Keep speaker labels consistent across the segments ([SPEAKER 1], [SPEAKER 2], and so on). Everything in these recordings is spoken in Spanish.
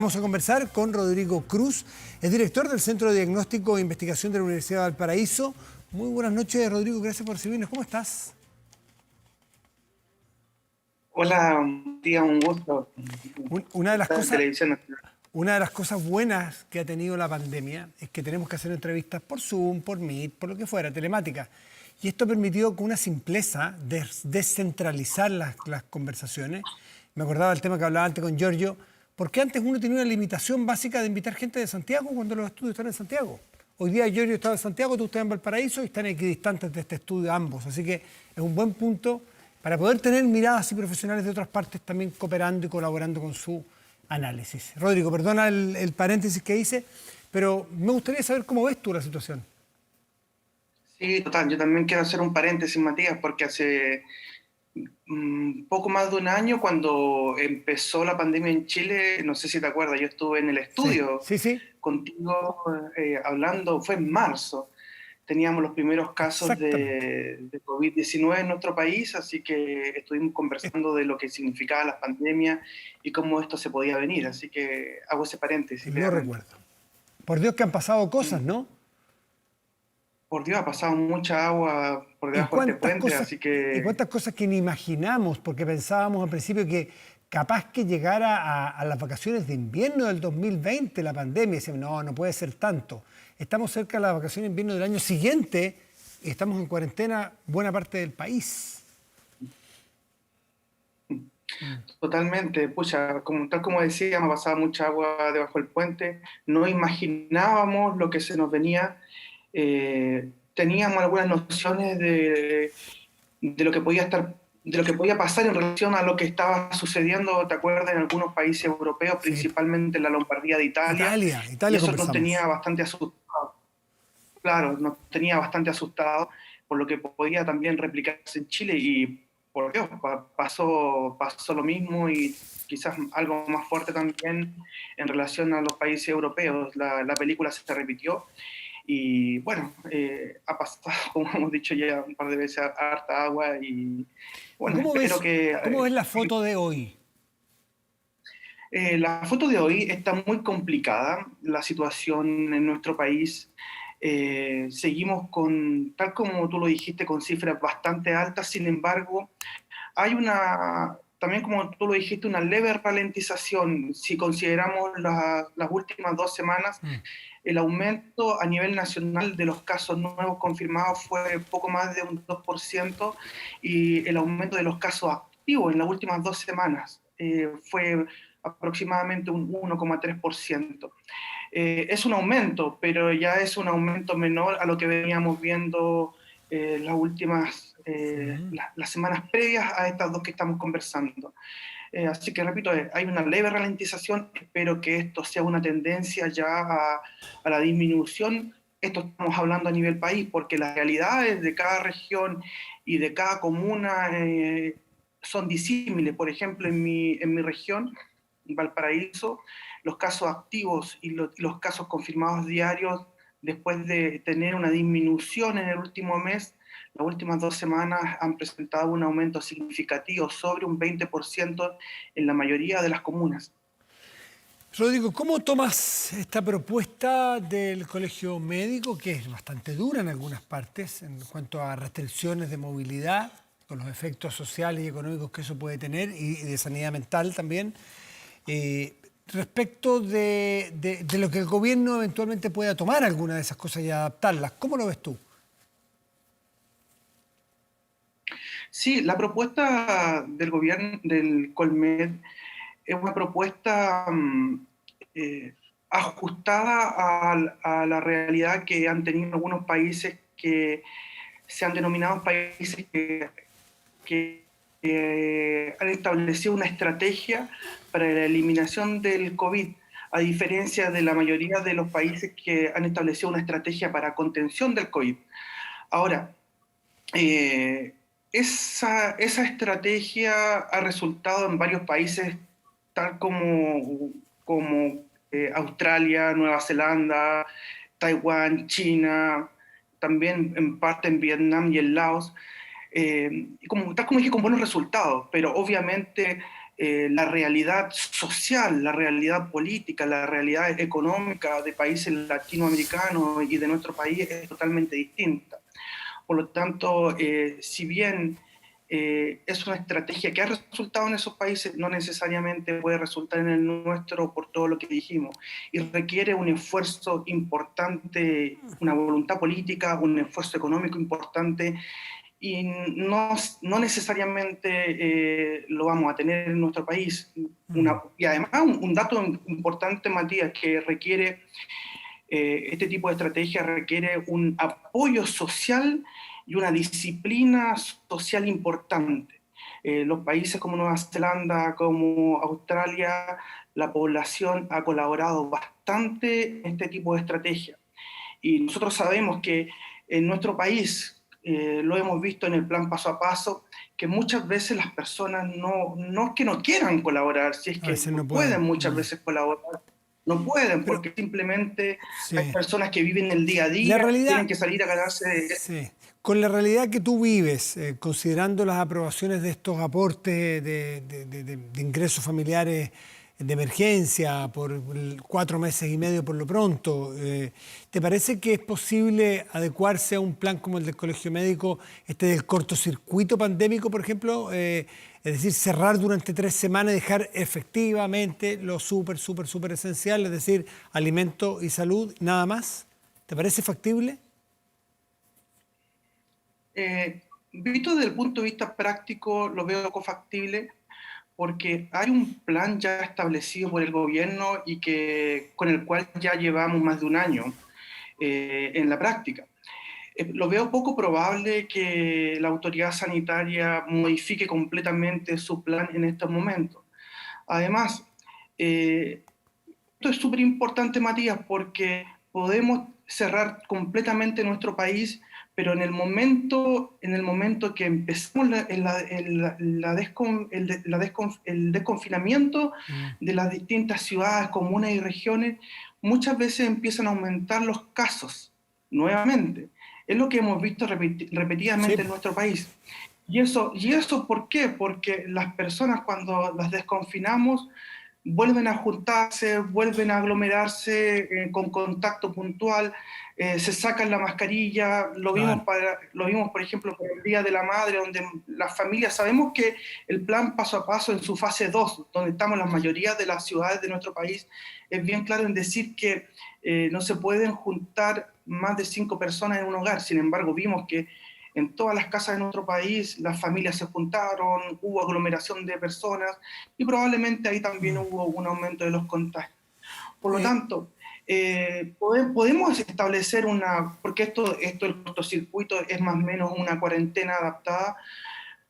[SPEAKER 1] Vamos a conversar con Rodrigo Cruz, es director del Centro de Diagnóstico e Investigación de la Universidad de Valparaíso. Muy buenas noches, Rodrigo, gracias por recibirnos. ¿Cómo estás?
[SPEAKER 2] Hola, tía, un gusto.
[SPEAKER 1] Una de las
[SPEAKER 2] Estar en
[SPEAKER 1] cosas,
[SPEAKER 2] televisión.
[SPEAKER 1] una de las cosas buenas que ha tenido la pandemia es que tenemos que hacer entrevistas por Zoom, por Meet, por lo que fuera, telemática. Y esto ha permitido con una simpleza descentralizar las conversaciones. Me acordaba del tema que hablaba antes con Giorgio, porque antes uno tenía una limitación básica de invitar gente de Santiago cuando los estudios están en Santiago. Hoy día Giorgio está en Santiago, tú estás en Valparaíso y están equidistantes de este estudio ambos. Así que es un buen punto para poder tener miradas así profesionales de otras partes también cooperando y colaborando con su análisis. Rodrigo, perdona el paréntesis que hice, pero me gustaría saber cómo ves tú la situación.
[SPEAKER 2] Sí, total. Yo también quiero hacer un paréntesis, Matías, porque hace poco más de un año, cuando empezó la pandemia en Chile, no sé si te acuerdas, yo estuve en el
[SPEAKER 1] Sí,
[SPEAKER 2] estudio
[SPEAKER 1] sí, sí,
[SPEAKER 2] contigo hablando, fue en marzo. Teníamos los primeros casos
[SPEAKER 1] exactamente.
[SPEAKER 2] de COVID-19 en nuestro país, así que estuvimos
[SPEAKER 1] Eh,
[SPEAKER 2] conversando de lo que significaba la pandemia y cómo esto se podía venir. Así que hago ese paréntesis
[SPEAKER 1] Lo
[SPEAKER 2] brevemente.
[SPEAKER 1] recuerdo. Por Dios que han pasado cosas,
[SPEAKER 2] Mm.
[SPEAKER 1] ¿no?
[SPEAKER 2] Por Dios, ha pasado mucha agua por
[SPEAKER 1] Y
[SPEAKER 2] debajo de este
[SPEAKER 1] cuántas
[SPEAKER 2] puente,
[SPEAKER 1] cosas,
[SPEAKER 2] así
[SPEAKER 1] y
[SPEAKER 2] que
[SPEAKER 1] cuántas cosas que ni imaginamos, porque pensábamos al principio que capaz que llegara a las vacaciones de invierno del 2020, la pandemia, y decíamos, no, no puede ser tanto. Estamos cerca de las vacaciones de invierno del año siguiente y estamos en cuarentena buena parte del país.
[SPEAKER 2] totalmente, pucha, tal como decía, me ha pasado mucha agua debajo del puente, no imaginábamos lo que se nos venía, teníamos algunas nociones de lo que podía estar, de lo que podía pasar en relación a lo que estaba sucediendo, ¿te acuerdas? En algunos países europeos,
[SPEAKER 1] Sí.
[SPEAKER 2] principalmente en la Lombardía de Italia, y
[SPEAKER 1] Italia
[SPEAKER 2] eso nos tenía
[SPEAKER 1] conversamos.
[SPEAKER 2] bastante asustados. Claro, nos tenía bastante asustados por lo que podía también replicarse en Chile y por Dios, pasó lo mismo y quizás algo más fuerte también en relación a los países europeos. La película se repitió y bueno, ha pasado, como hemos dicho ya un par de veces, harta agua y
[SPEAKER 1] ¿Y
[SPEAKER 2] bueno, espero que
[SPEAKER 1] cómo ves la foto de hoy?
[SPEAKER 2] la foto de hoy está muy complicada, la situación en nuestro país. Seguimos con, tal como tú lo dijiste, con cifras bastante altas. Sin embargo, hay también como tú lo dijiste, una leve ralentización. Si consideramos las últimas 2 semanas,
[SPEAKER 1] Mm.
[SPEAKER 2] el aumento a nivel nacional de los casos nuevos confirmados fue poco más de un 2% y el aumento de los casos activos en las últimas 2 semanas fue aproximadamente un 1,3%. Es un aumento, pero ya es un aumento menor a lo que veníamos viendo las semanas previas a estas dos que estamos conversando. Así que repito, hay una leve ralentización, espero que esto sea una tendencia ya a la disminución. Esto estamos hablando a nivel país, porque las realidades de cada región y de cada comuna son disímiles. Por ejemplo, en mi región, Valparaíso, los casos activos y los casos confirmados diarios, después de tener una disminución en el último mes, las últimas 2 semanas han presentado un aumento significativo, sobre un 20% en la mayoría de las comunas.
[SPEAKER 1] Rodrigo, ¿cómo tomas esta propuesta del Colegio Médico, que es bastante dura en algunas partes en cuanto a restricciones de movilidad, con los efectos sociales y económicos que eso puede tener, y de sanidad mental también, respecto de lo que el gobierno eventualmente pueda tomar alguna de esas cosas y adaptarlas? ¿Cómo lo ves tú?
[SPEAKER 2] Sí, la propuesta del gobierno, del Colmed, es una propuesta eh, ajustada a la realidad que han tenido algunos países que se han denominado países que han establecido una estrategia para la eliminación del COVID, a diferencia de la mayoría de los países que han establecido una estrategia para contención del COVID. Ahora, eh, esa estrategia ha resultado en varios países, tal como Australia, Nueva Zelanda, Taiwán, China, también en parte en Vietnam y en Laos, tal como dije, con buenos resultados, pero obviamente la realidad social, la realidad política, la realidad económica de países latinoamericanos y de nuestro país es totalmente distinta. Por lo tanto, si bien es una estrategia que ha resultado en esos países, no necesariamente puede resultar en el nuestro por todo lo que dijimos. Y requiere un esfuerzo importante, una voluntad política, un esfuerzo económico importante, y no necesariamente lo vamos a tener en nuestro país. Y además un dato importante, Matías, que requiere este tipo de estrategia requiere un apoyo social y una disciplina social importante. Los países como Nueva Zelanda, como Australia, la población ha colaborado bastante en este tipo de estrategia. Y nosotros sabemos que en nuestro país, lo hemos visto en el plan paso a paso, que muchas veces las personas no es que no quieran colaborar, si es
[SPEAKER 1] A
[SPEAKER 2] que
[SPEAKER 1] veces no
[SPEAKER 2] no
[SPEAKER 1] pueden.
[SPEAKER 2] pueden muchas veces colaborar, no pueden,
[SPEAKER 1] Pero,
[SPEAKER 2] porque simplemente hay
[SPEAKER 1] sí.
[SPEAKER 2] personas que viven el día a
[SPEAKER 1] La
[SPEAKER 2] día, tienen
[SPEAKER 1] realidad,
[SPEAKER 2] que salir a ganarse.
[SPEAKER 1] sí. Con la realidad que tú vives, considerando las aprobaciones de estos aportes de ingresos familiares de emergencia por 4 meses y medio por lo pronto, ¿te parece que es posible adecuarse a un plan como el del Colegio Médico, este del cortocircuito pandémico, por ejemplo? Es decir, cerrar durante 3 semanas y dejar efectivamente lo súper esencial, es decir, alimento y salud, nada más. ¿Te parece factible?
[SPEAKER 2] Visto desde el punto de vista práctico, lo veo poco factible, porque hay un plan ya establecido por el gobierno y con el cual ya llevamos más de un año en la práctica. Lo veo poco probable que la autoridad sanitaria modifique completamente su plan en estos momentos. Además, esto es súper importante, Matías, porque podemos cerrar completamente nuestro país, pero en el momento que empezamos el desconfinamiento
[SPEAKER 1] Mm.
[SPEAKER 2] de las distintas ciudades, comunas y regiones, muchas veces empiezan a aumentar los casos nuevamente. Es lo que hemos visto
[SPEAKER 1] Sí,
[SPEAKER 2] repetidamente en nuestro país. ¿Y eso por qué? Porque las personas cuando las desconfinamos vuelven a juntarse, vuelven a aglomerarse con contacto puntual, se sacan la mascarilla,
[SPEAKER 1] claro.
[SPEAKER 2] lo vimos, por ejemplo, por el Día de la Madre, donde las familias, sabemos que el plan paso a paso en su fase 2, donde estamos la mayoría de las ciudades de nuestro país, es bien claro en decir que no se pueden juntar más de 5 personas en un hogar. Sin embargo, vimos que en todas las casas de nuestro país las familias se juntaron, hubo aglomeración de personas y probablemente ahí también hubo un aumento de los contagios. Por lo
[SPEAKER 1] Eh,
[SPEAKER 2] tanto, podemos establecer porque esto del cortocircuito es más o menos una cuarentena adaptada,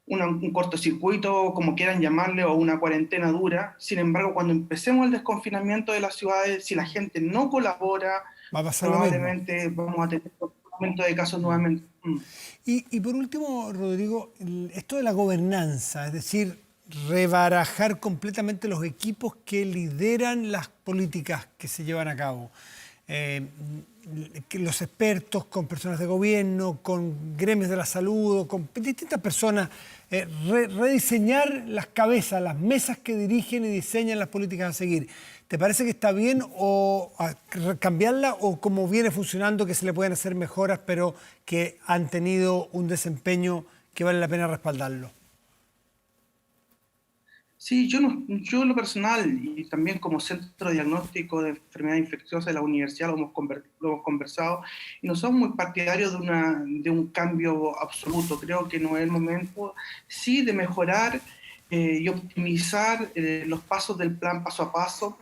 [SPEAKER 2] un cortocircuito, como quieran llamarle, o una cuarentena dura. Sin embargo, cuando empecemos el desconfinamiento de las ciudades, si la gente no colabora,
[SPEAKER 1] Va a pasar lo mismo.
[SPEAKER 2] probablemente vamos a tener un aumento de casos nuevamente.
[SPEAKER 1] Y por último, Rodrigo, esto de la gobernanza, es decir, rebarajar completamente los equipos que lideran las políticas que se llevan a cabo. Eh, que los expertos, con personas de gobierno, con gremios de la salud, o con distintas personas, rediseñar las cabezas, las mesas que dirigen y diseñan las políticas a seguir. ¿Te parece que está bien o cambiarla, o como viene funcionando, que se le pueden hacer mejoras, pero que han tenido un desempeño que vale la pena respaldarlo?
[SPEAKER 2] Sí, yo en lo personal y también como centro de diagnóstico de enfermedades infecciosas de la universidad lo hemos conversado y no somos muy partidarios de un cambio absoluto. Creo que no es el momento, sí, de mejorar y optimizar los pasos del plan paso a paso,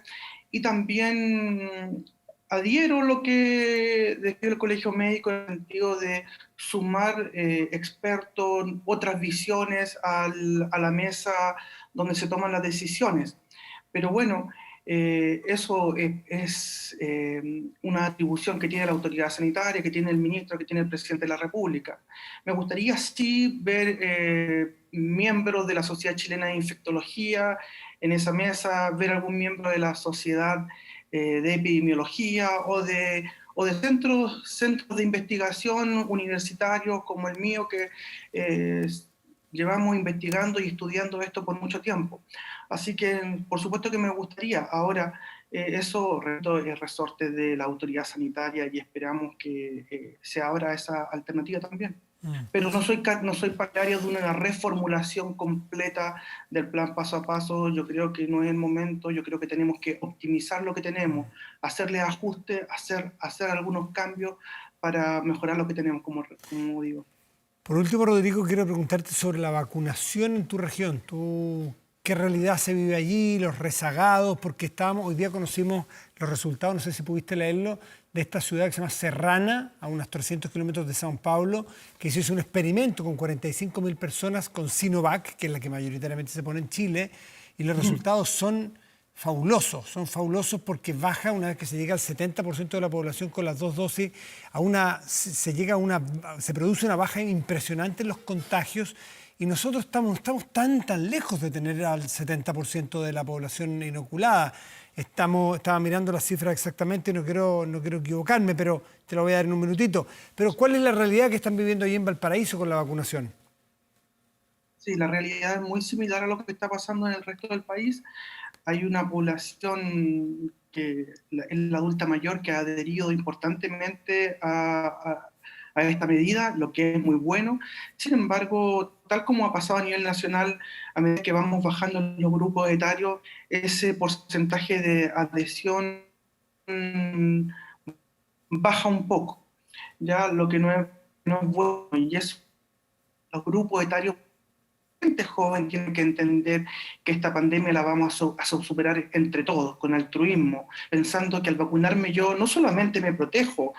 [SPEAKER 2] y también adhiero a lo que decía el Colegio Médico en el sentido de sumar expertos, otras visiones a la mesa donde se toman las decisiones. Pero bueno, eso es una atribución que tiene la autoridad sanitaria, que tiene el ministro, que tiene el presidente de la República. Me gustaría sí ver miembros de la Sociedad Chilena de Infectología en esa mesa, ver algún miembro de la Sociedad de Epidemiología o de centros de investigación universitarios como el mío, que llevamos investigando y estudiando esto por mucho tiempo. Así que, por supuesto que me gustaría. Ahora, eso es resorte de la autoridad sanitaria y esperamos que se abra esa alternativa también. Pero no soy partidario de una reformulación completa del plan paso a paso. Yo creo que no es el momento. Yo creo que tenemos que optimizar lo que tenemos, hacerle ajustes, hacer algunos cambios para mejorar lo que tenemos, como digo.
[SPEAKER 1] Por último, Rodrigo, quiero preguntarte sobre la vacunación en tu región. ¿Qué realidad se vive allí, los rezagados? Porque hoy día conocimos los resultados, no sé si pudiste leerlo, de esta ciudad que se llama Serrana, a unos 300 kilómetros de São Paulo, que se hizo un experimento con 45.000 personas con Sinovac, que es la que mayoritariamente se pone en Chile, y los resultados son fabulosos porque baja una vez que se llega al 70% de la población con las 2 dosis, se produce una baja impresionante en los contagios y nosotros estamos tan lejos de tener al 70% de la población inoculada. Estaba mirando las cifras exactamente, no quiero equivocarme, pero te lo voy a dar en un minutito. Pero ¿cuál es la realidad que están viviendo allí en Valparaíso con la vacunación?
[SPEAKER 2] Sí, la realidad es muy similar a lo que está pasando en el resto del país. Hay una población que es la adulta mayor que ha adherido importantemente a esta medida, lo que es muy bueno. Sin embargo, tal como ha pasado a nivel nacional, a medida que vamos bajando en los grupos etarios, ese porcentaje de adhesión baja un poco, ya lo que no es bueno, y es los grupos etarios. Gente joven tiene que entender que esta pandemia la vamos a superar entre todos, con altruismo, pensando que al vacunarme yo no solamente me protejo,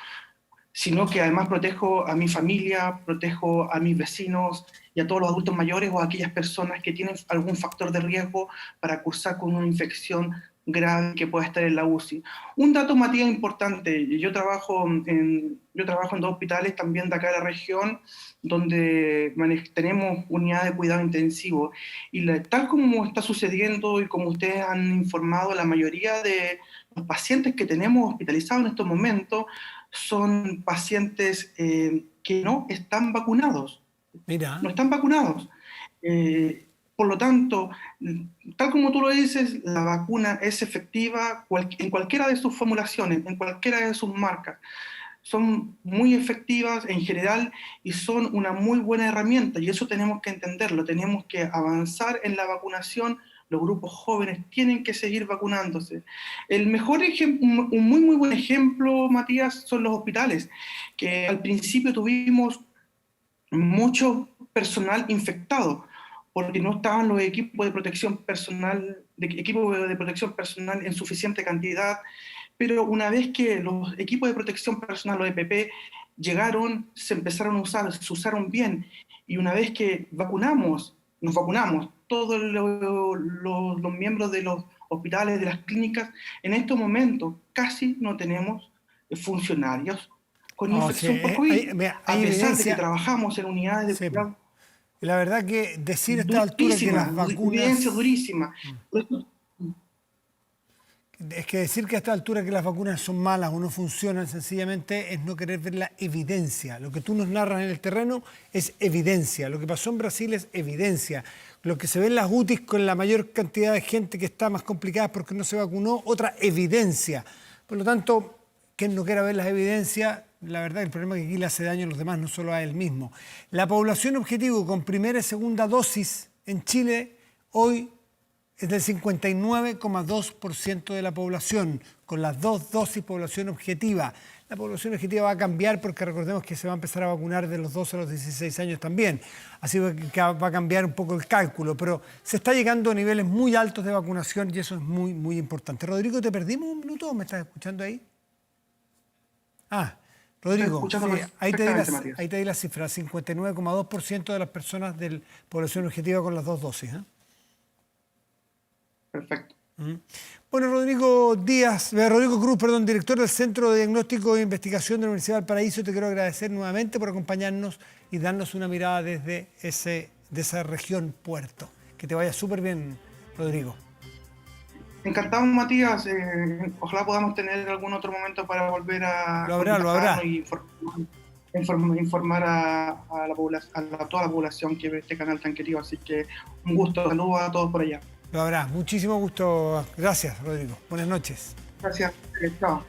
[SPEAKER 2] sino que además protejo a mi familia, protejo a mis vecinos y a todos los adultos mayores o a aquellas personas que tienen algún factor de riesgo para cursar con una infección grave que pueda estar en la UCI. Un dato, Matías, importante. Yo trabajo en 2 hospitales también de acá de la región, donde tenemos unidades de cuidado intensivo. Y tal como está sucediendo y como ustedes han informado, la mayoría de los pacientes que tenemos hospitalizados en estos momentos son pacientes que no están vacunados.
[SPEAKER 1] Mira.
[SPEAKER 2] No están vacunados. Por lo tanto, tal como tú lo dices, la vacuna es efectiva en cualquiera de sus formulaciones, en cualquiera de sus marcas. Son muy efectivas en general y son una muy buena herramienta, y eso tenemos que entenderlo. Tenemos que avanzar en la vacunación. Los grupos jóvenes tienen que seguir vacunándose. El mejor ejemplo, un muy buen ejemplo, Matías, son los hospitales, que al principio tuvimos mucho personal infectado, porque no estaban los equipos de protección personal en suficiente cantidad. Pero una vez que los equipos de protección personal, los EPP, llegaron, se empezaron a usar, se usaron bien, y una vez que nos vacunamos, todos los miembros de los hospitales, de las clínicas, en estos momentos casi no tenemos funcionarios con infección por COVID, a pesar de que trabajamos en unidades de cuidado.
[SPEAKER 1] La verdad que decir a esta altura que las vacunas...
[SPEAKER 2] Evidencia durísima.
[SPEAKER 1] Es que decir que a esta altura que las vacunas son malas o no funcionan sencillamente es no querer ver la evidencia. Lo que tú nos narras en el terreno es evidencia. Lo que pasó en Brasil es evidencia. Lo que se ve en las UTIs con la mayor cantidad de gente que está más complicada porque no se vacunó, otra evidencia. Por lo tanto, quien no quiera ver las evidencias, la verdad el problema es que aquí le hace daño a los demás, no solo a él mismo. La población objetivo con primera y segunda dosis en Chile hoy es del 59,2% de la población, con las 2 dosis población objetiva. La población objetiva va a cambiar porque recordemos que se va a empezar a vacunar de los 12 a los 16 años también. Así que va a cambiar un poco el cálculo, pero se está llegando a niveles muy altos de vacunación y eso es muy importante. Rodrigo, ¿te perdimos un minuto? ¿Me estás escuchando ahí? Rodrigo, sí, ahí te di la cifra, 59,2% de las personas de la población objetiva con las 2 dosis.
[SPEAKER 2] Perfecto.
[SPEAKER 1] Bueno, Rodrigo Cruz, director del Centro de Diagnóstico e Investigación de la Universidad de Valparaíso, te quiero agradecer nuevamente por acompañarnos y darnos una mirada desde esa región puerto. Que te vaya súper bien, Rodrigo.
[SPEAKER 2] Encantado, Matías. Ojalá podamos tener algún otro momento para volver a...
[SPEAKER 1] Lo habrá.
[SPEAKER 2] Y informar. informar a toda la población que ve este canal tan querido. Así que un gusto, saludos a todos por allá.
[SPEAKER 1] Lo habrá. Muchísimo gusto. Gracias, Rodrigo. Buenas noches.
[SPEAKER 2] Gracias, chao.